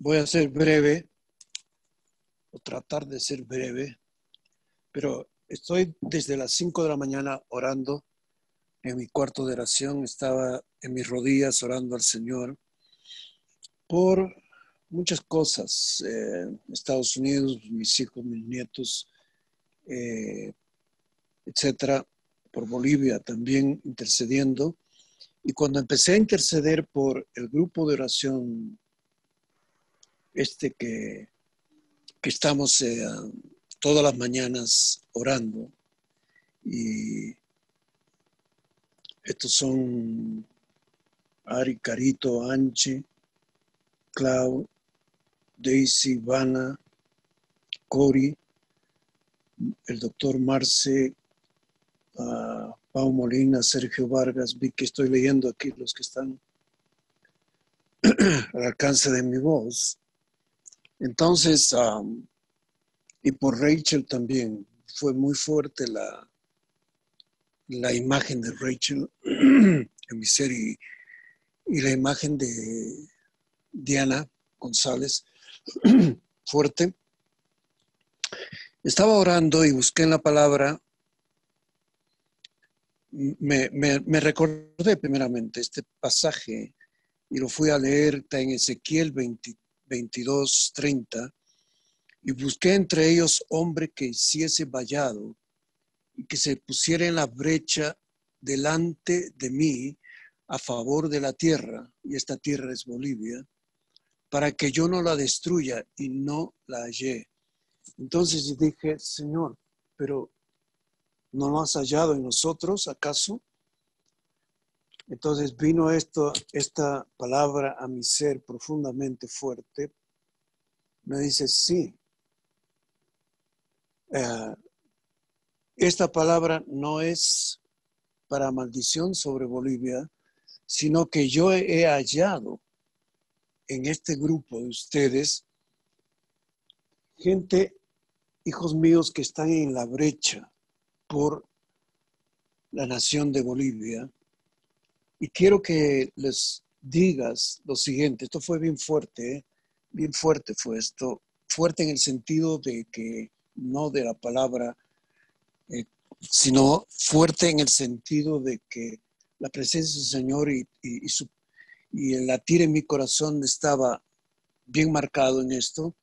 Voy a ser breve, o tratar de ser breve, pero estoy desde las 5 de la mañana orando en mi cuarto de oración. Estaba en mis rodillas orando al Señor por muchas cosas. Estados Unidos, mis hijos, mis nietos, etcétera. Por Bolivia también intercediendo. Y cuando empecé a interceder por el grupo de oración que estamos todas las mañanas orando, y estos son Ari, Carito, Anchi, Clau, Daisy, Vanna, Cori, el doctor Marce, Pau Molina, Sergio Vargas. Vi que estoy leyendo aquí los que están al alcance de mi voz. Entonces, y por Rachel también, fue muy fuerte la imagen de Rachel en mi serie y la imagen de Diana González, fuerte. Estaba orando y busqué en la palabra, me recordé primeramente este pasaje y lo fui a leer, está en Ezequiel 22:30, y busqué entre ellos hombre que hiciese vallado y que se pusiera en la brecha delante de mí a favor de la tierra, y esta tierra es Bolivia, para que yo no la destruya, y no la hallé. Entonces dije, Señor, pero ¿no lo has hallado en nosotros, acaso? Entonces vino esta palabra a mi ser profundamente fuerte. Me dice, sí, esta palabra no es para maldición sobre Bolivia, sino que yo he hallado en este grupo de ustedes gente, hijos míos, que están en la brecha por la nación de Bolivia. Y quiero que les digas lo siguiente. Esto fue bien fuerte, bien fuerte fue esto. Fuerte en el sentido de que no de la palabra, sino fuerte en el sentido de que la presencia del Señor y el latir en mi corazón estaba bien marcado en esto.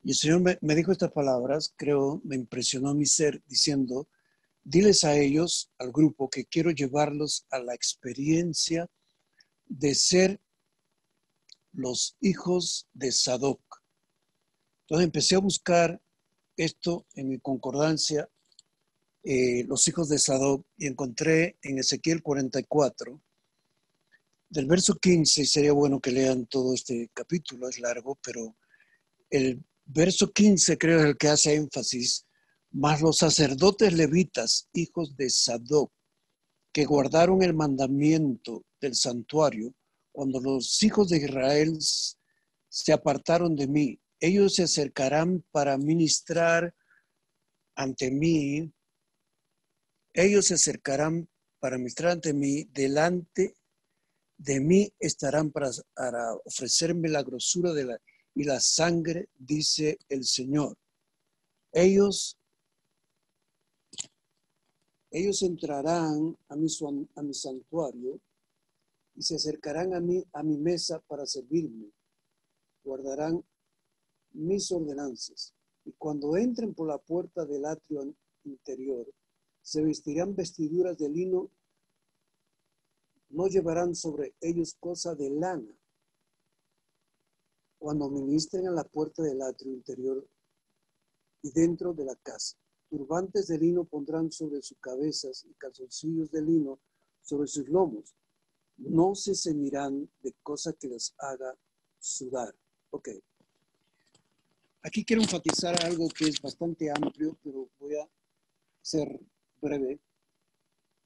Y el Señor me dijo estas palabras, creo, me impresionó mi ser, diciendo, diles a ellos, al grupo, que quiero llevarlos a la experiencia de ser los hijos de Sadoc. Entonces empecé a buscar esto en mi concordancia, los hijos de Sadoc, y encontré en Ezequiel 44, del verso 15, y sería bueno que lean todo este capítulo, es largo, pero el verso 15 creo es el que hace énfasis, mas los sacerdotes levitas, hijos de Sadoc, que guardaron el mandamiento del santuario, cuando los hijos de Israel se apartaron de mí, ellos se acercarán para ministrar ante mí, delante de mí estarán para ofrecerme la grosura y la sangre, dice el Señor. Ellos entrarán a mi santuario y se acercarán a mi mesa para servirme. Guardarán mis ordenanzas. Y cuando entren por la puerta del atrio interior, se vestirán vestiduras de lino, no llevarán sobre ellos cosa de lana. Cuando ministren a la puerta del atrio interior y dentro de la casa, turbantes de lino pondrán sobre sus cabezas y calzoncillos de lino sobre sus lomos. No se ceñirán de cosa que les haga sudar. Ok. Aquí quiero enfatizar algo que es bastante amplio, pero voy a ser breve.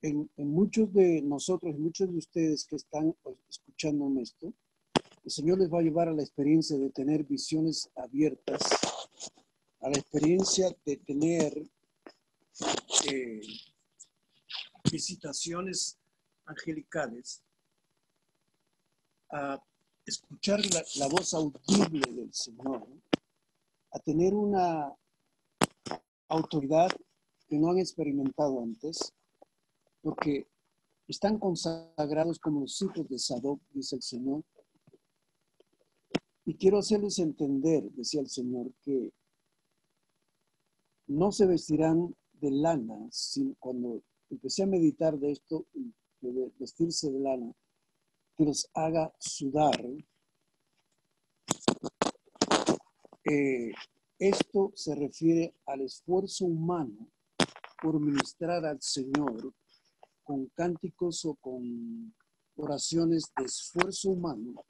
En muchos de nosotros, muchos de ustedes que están escuchando esto, el Señor les va a llevar a la experiencia de tener visiones abiertas, a la experiencia de tener visitaciones angelicales, escuchar la voz audible del Señor, a tener una autoridad que no han experimentado antes, porque están consagrados como los hijos de Sadoc, dice el Señor. Y quiero hacerles entender, decía el Señor, que no se vestirán de lana, sino cuando empecé a meditar de esto, de vestirse de lana, que los haga sudar. Esto se refiere al esfuerzo humano por ministrar al Señor con cánticos o con oraciones de esfuerzo humano.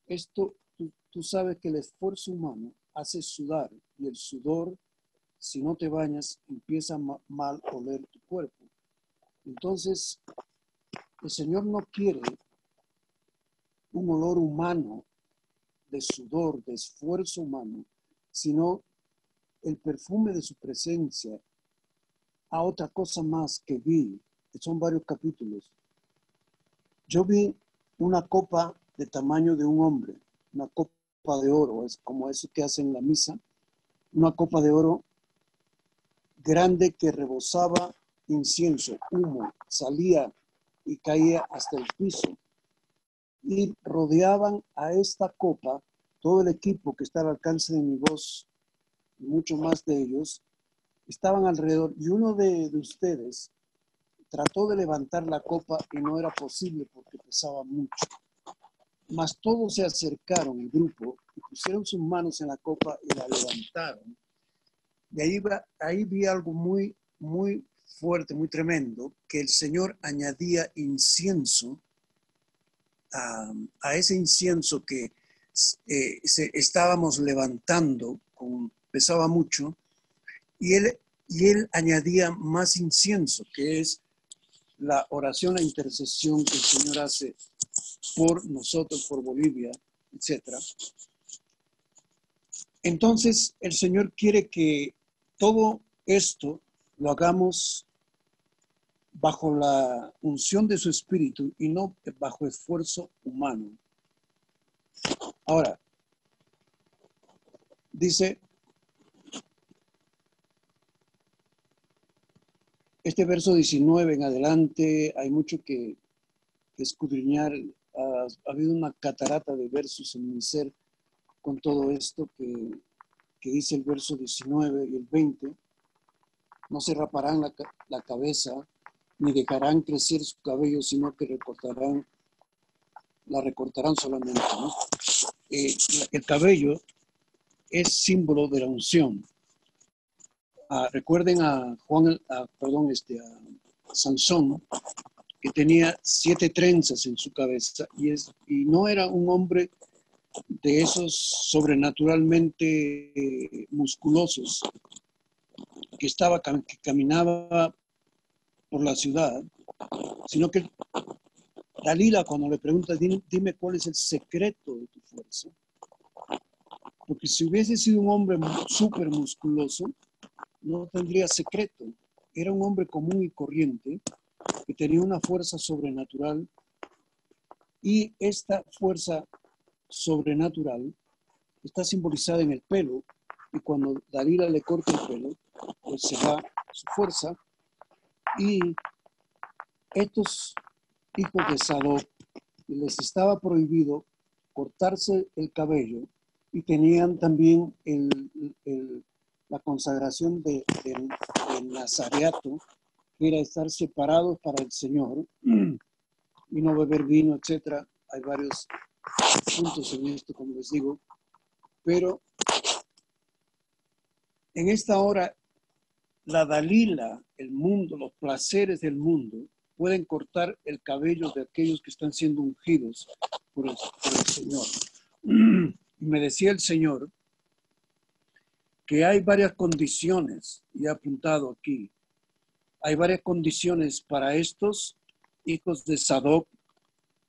Esto, tú sabes que el esfuerzo humano hace sudar, y el sudor, si no te bañas, empieza a mal oler tu cuerpo. Entonces, el Señor no quiere un olor humano de sudor, de esfuerzo humano, sino el perfume de su presencia. A otra cosa más que vi, que son varios capítulos. Yo vi una copa de tamaño de un hombre, una copa de oro, es como eso que hacen en la misa, una copa de oro grande que rebosaba incienso, humo, salía y caía hasta el piso. Y rodeaban a esta copa todo el equipo que está al alcance de mi voz, y mucho más de ellos, estaban alrededor. Y uno de ustedes trató de levantar la copa y no era posible porque pesaba mucho. Mas todos se acercaron, el grupo, y pusieron sus manos en la copa y la levantaron. Y ahí vi algo muy, muy fuerte, muy tremendo, que el Señor añadía incienso a ese incienso que estábamos levantando, pesaba mucho, y él añadía más incienso, que es la oración, la intercesión que el Señor hace por nosotros, por Bolivia, etc. Entonces, el Señor quiere que todo esto lo hagamos bajo la unción de su Espíritu y no bajo esfuerzo humano. Ahora, dice este verso 19 en adelante, hay mucho que escudriñar. Ha habido una catarata de versos en mi ser con todo esto que dice el verso 19 y el 20. No se raparán la cabeza, ni dejarán crecer su cabello, sino que la recortarán solamente, ¿no? El cabello es símbolo de la unción. Recuerden a Sansón, que tenía 7 trenzas en su cabeza y no era un hombre de esos sobrenaturalmente musculosos que caminaba por la ciudad, sino que Dalila, cuando le pregunta, dime cuál es el secreto de tu fuerza, porque si hubiese sido un hombre súper musculoso, no tendría secreto. Era un hombre común y corriente que tenía una fuerza sobrenatural, y esta fuerza sobrenatural está simbolizada en el pelo, y cuando Dalila le corta el pelo, pues se va su fuerza. Y estos hijos de Sadoc les estaba prohibido cortarse el cabello, y tenían también la consagración del nazareato, que era estar separados para el Señor y no beber vino, etc. Hay varios puntos en esto, como les digo, pero en esta hora la Dalila, el mundo, los placeres del mundo pueden cortar el cabello de aquellos que están siendo ungidos por el Señor. Y me decía el Señor que hay varias condiciones, y he apuntado aquí, hay varias condiciones para estos hijos de Sadoc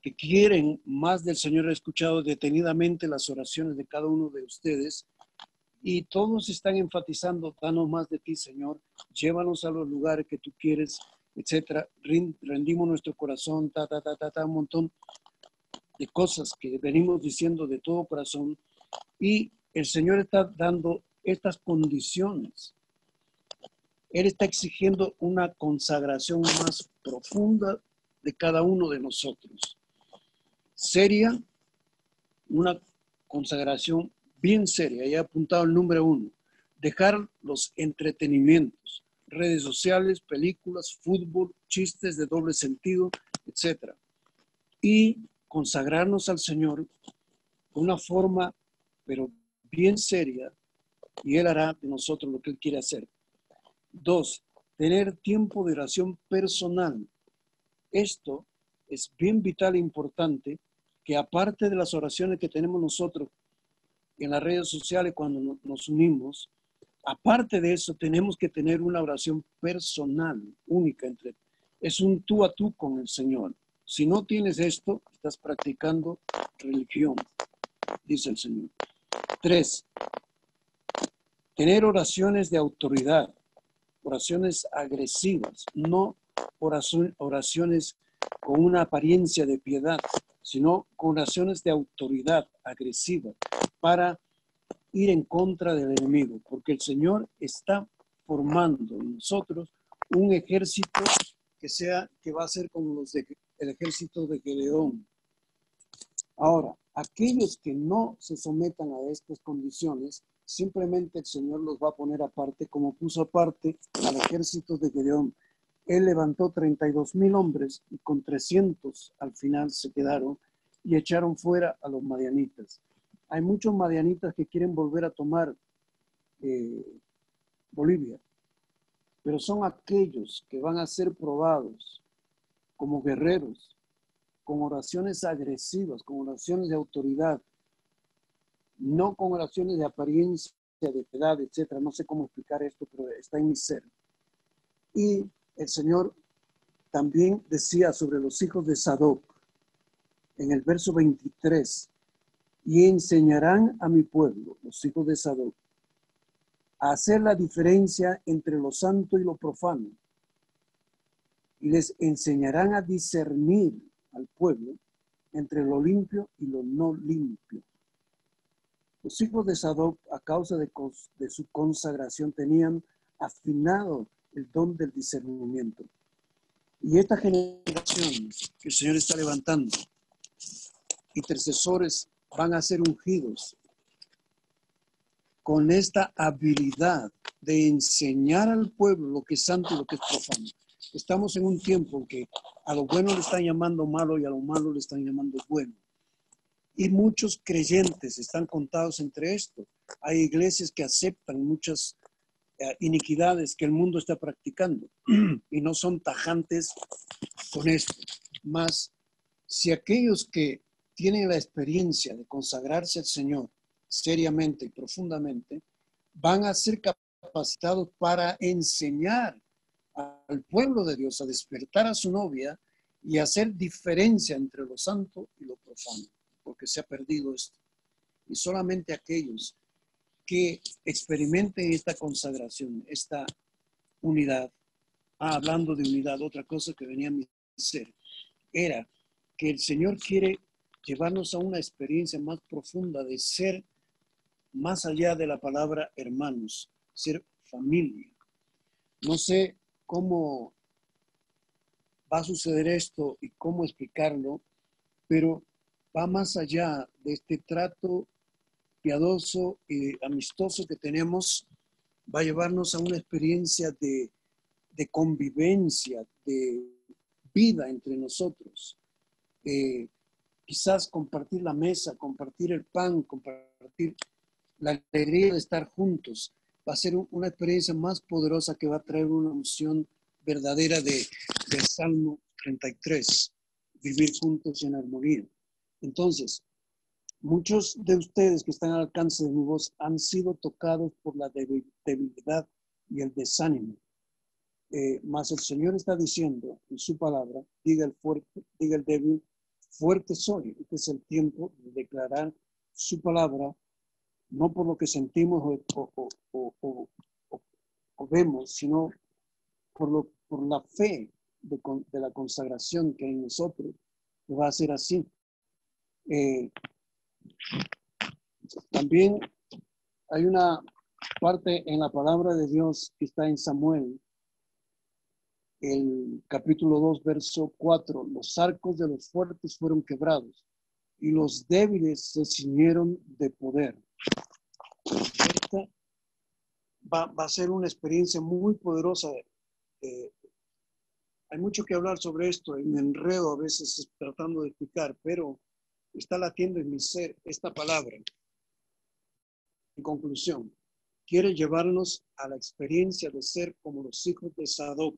que quieren más del Señor. He escuchado detenidamente las oraciones de cada uno de ustedes, y todos están enfatizando: danos más de ti, Señor, llévanos a los lugares que tú quieres, etcétera. Rendimos nuestro corazón, un montón. de cosas que venimos diciendo de todo corazón, y el Señor está dando estas condiciones. Él está exigiendo una consagración más profunda de cada uno de nosotros. Seria, una consagración bien seria. Ya he apuntado el número 1. Dejar los entretenimientos, redes sociales, películas, fútbol, chistes de doble sentido, etc. Y consagrarnos al Señor de una forma, pero bien seria, y Él hará de nosotros lo que Él quiere hacer. 2, tener tiempo de oración personal. Esto es bien vital e importante, que aparte de las oraciones que tenemos nosotros en las redes sociales cuando nos unimos, aparte de eso tenemos que tener una oración personal, única. Es un tú a tú con el Señor. Si no tienes esto, estás practicando religión, dice el Señor. 3, tener oraciones de autoridad, oraciones agresivas, no oraciones con una apariencia de piedad, sino con oraciones de autoridad agresiva para ir en contra del enemigo, porque el Señor está formando en nosotros un ejército que va a ser como el ejército de Gedeón. Ahora, aquellos que no se sometan a estas condiciones, simplemente el Señor los va a poner aparte, como puso aparte al ejército de Gedeón. Él levantó 32,000 hombres y con 300 al final se quedaron y echaron fuera a los madianitas. Hay muchos madianitas que quieren volver a tomar Bolivia, pero son aquellos que van a ser probados como guerreros, con oraciones agresivas, con oraciones de autoridad, no con oraciones de apariencia, de piedad, etcétera. No sé cómo explicar esto, pero está en mi ser. Y el Señor también decía sobre los hijos de Sadoc, en el verso 23, y enseñarán a mi pueblo, los hijos de Sadoc, a hacer la diferencia entre lo santo y lo profano, y les enseñarán a discernir al pueblo entre lo limpio y lo no limpio. Los hijos de Sadoc, a causa de su consagración, tenían afinado el don del discernimiento. Y esta generación que el Señor está levantando, intercesores, van a ser ungidos con esta habilidad de enseñar al pueblo lo que es santo y lo que es profano. Estamos en un tiempo en que a lo bueno le están llamando malo y a lo malo le están llamando bueno. Y muchos creyentes están contados entre esto. Hay iglesias que aceptan muchas iniquidades que el mundo está practicando y no son tajantes con esto. Mas, si aquellos que tienen la experiencia de consagrarse al Señor seriamente y profundamente, van a ser capacitados para enseñar al pueblo de Dios a despertar a su novia y hacer diferencia entre lo santo y lo profano, porque se ha perdido esto. Y solamente aquellos que experimenten esta consagración, esta unidad. Hablando de unidad, otra cosa que venía a mi ser era que el Señor quiere llevarnos a una experiencia más profunda de ser más allá de la palabra hermanos, ser familia. No sé cómo va a suceder esto y cómo explicarlo, pero va más allá de este trato piadoso y amistoso que tenemos, va a llevarnos a una experiencia de convivencia, de vida entre nosotros. Quizás compartir la mesa, compartir el pan, compartir la alegría de estar juntos, va a ser una experiencia más poderosa que va a traer una unción verdadera del Salmo 33, vivir juntos en armonía. Entonces, muchos de ustedes que están al alcance de mi voz han sido tocados por la debilidad y el desánimo. Mas el Señor está diciendo en su palabra, diga el fuerte, diga el débil, fuerte soy. Este es el tiempo de declarar su palabra, no por lo que sentimos o vemos, sino por la fe de la consagración que hay en nosotros, que va a ser así. Eh, También hay una parte en la palabra de Dios que está en Samuel, el capítulo 2, verso 4. Los arcos de los fuertes fueron quebrados y los débiles se ciñeron de poder. Esta va a ser una experiencia muy poderosa. Hay mucho que hablar sobre esto, me enredo a veces tratando de explicar, pero está latiendo en mi ser esta palabra. En conclusión, quiere llevarnos a la experiencia de ser como los hijos de Sadoc,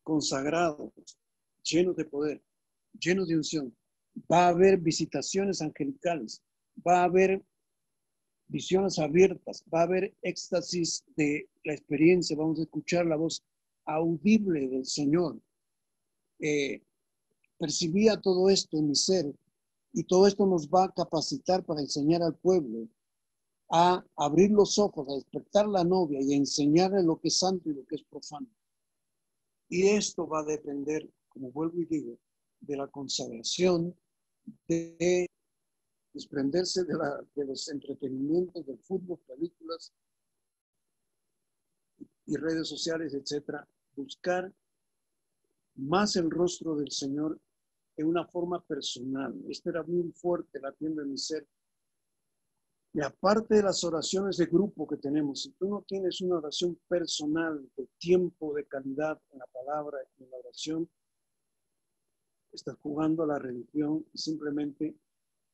consagrados, llenos de poder, llenos de unción. Va a haber visitaciones angelicales, va a haber visiones abiertas, va a haber éxtasis de la experiencia, vamos a escuchar la voz audible del Señor. Percibía todo esto en mi ser y todo esto nos va a capacitar para enseñar al pueblo a abrir los ojos, a despertar la novia y a enseñarle lo que es santo y lo que es profano. Y esto va a depender, como vuelvo y digo, de la consagración, de desprenderse de los entretenimientos del fútbol, películas y redes sociales, etcétera. Buscar más el rostro del Señor en una forma personal. Esto era muy fuerte, latiendo en mi ser. Y aparte de las oraciones de grupo que tenemos, si tú no tienes una oración personal de tiempo, de calidad en la palabra, en la oración, estás jugando a la religión y simplemente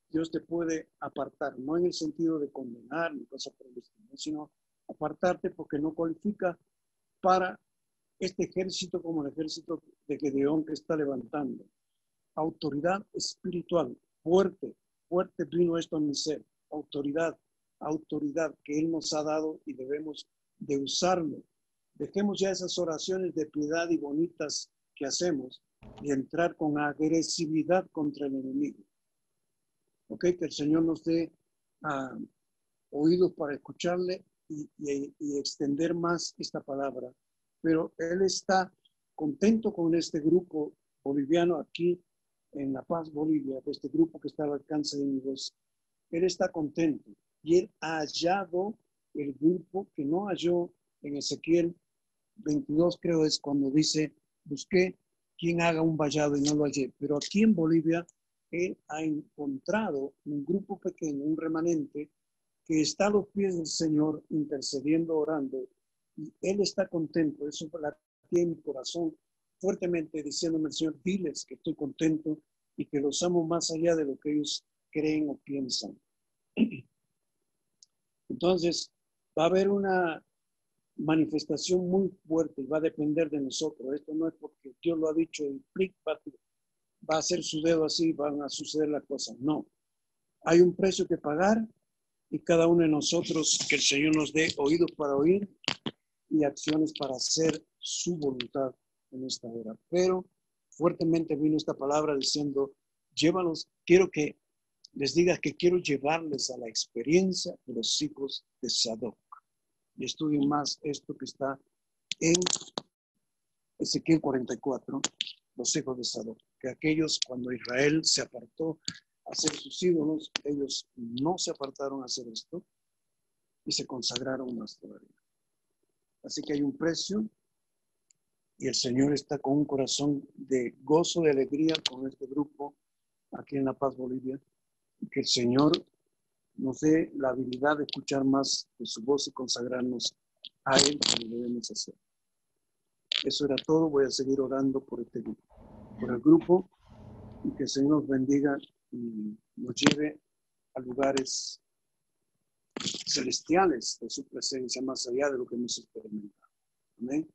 Dios te puede apartar, no en el sentido de condenar ni cosas por el estilo, sino apartarte porque no cualifica para este ejército como el ejército de Gedeón que está levantando. Autoridad espiritual, fuerte vino esto en mi ser, autoridad que Él nos ha dado y debemos de usarlo. Dejemos ya esas oraciones de piedad y bonitas que hacemos y entrar con agresividad contra el enemigo. Ok, que el Señor nos dé oídos para escucharle y extender más esta palabra. Pero Él está contento con este grupo boliviano aquí en La Paz, Bolivia, de este grupo que está al alcance de mi voz. Él está contento y Él ha hallado el grupo que no halló en Ezequiel 22, creo es cuando dice, busqué quien haga un vallado y no lo hallé. Pero aquí en Bolivia, Él ha encontrado un grupo pequeño, un remanente, que está a los pies del Señor intercediendo, orando, y Él está contento. Eso tiene en mi corazón fuertemente diciéndome el Señor, diles que estoy contento y que los amo más allá de lo que ellos creen o piensan. Entonces, va a haber una manifestación muy fuerte, va a depender de nosotros. Esto no es porque Dios lo ha dicho y va a hacer su dedo así, van a suceder las cosas. No, hay un precio que pagar y cada uno de nosotros, que el Señor nos dé oídos para oír y acciones para hacer su voluntad en esta hora. Pero fuertemente vino esta palabra diciendo, llévalos, quiero que les digas que quiero llevarles a la experiencia de los hijos de Sadoc. Y estudien más esto que está en Ezequiel 44, los hijos de Sadoc, que aquellos cuando Israel se apartó a hacer sus ídolos, ellos no se apartaron a hacer esto y se consagraron más todavía. Así que hay un precio y el Señor está con un corazón de gozo, de alegría con este grupo aquí en La Paz, Bolivia, y que el Señor nos dé la habilidad de escuchar más de su voz y consagrarnos a Él como debemos hacer. Eso era todo. Voy a seguir orando por este grupo, por el grupo, y que el Señor nos bendiga y nos lleve a lugares celestiales de su presencia, más allá de lo que hemos experimentado. Amén.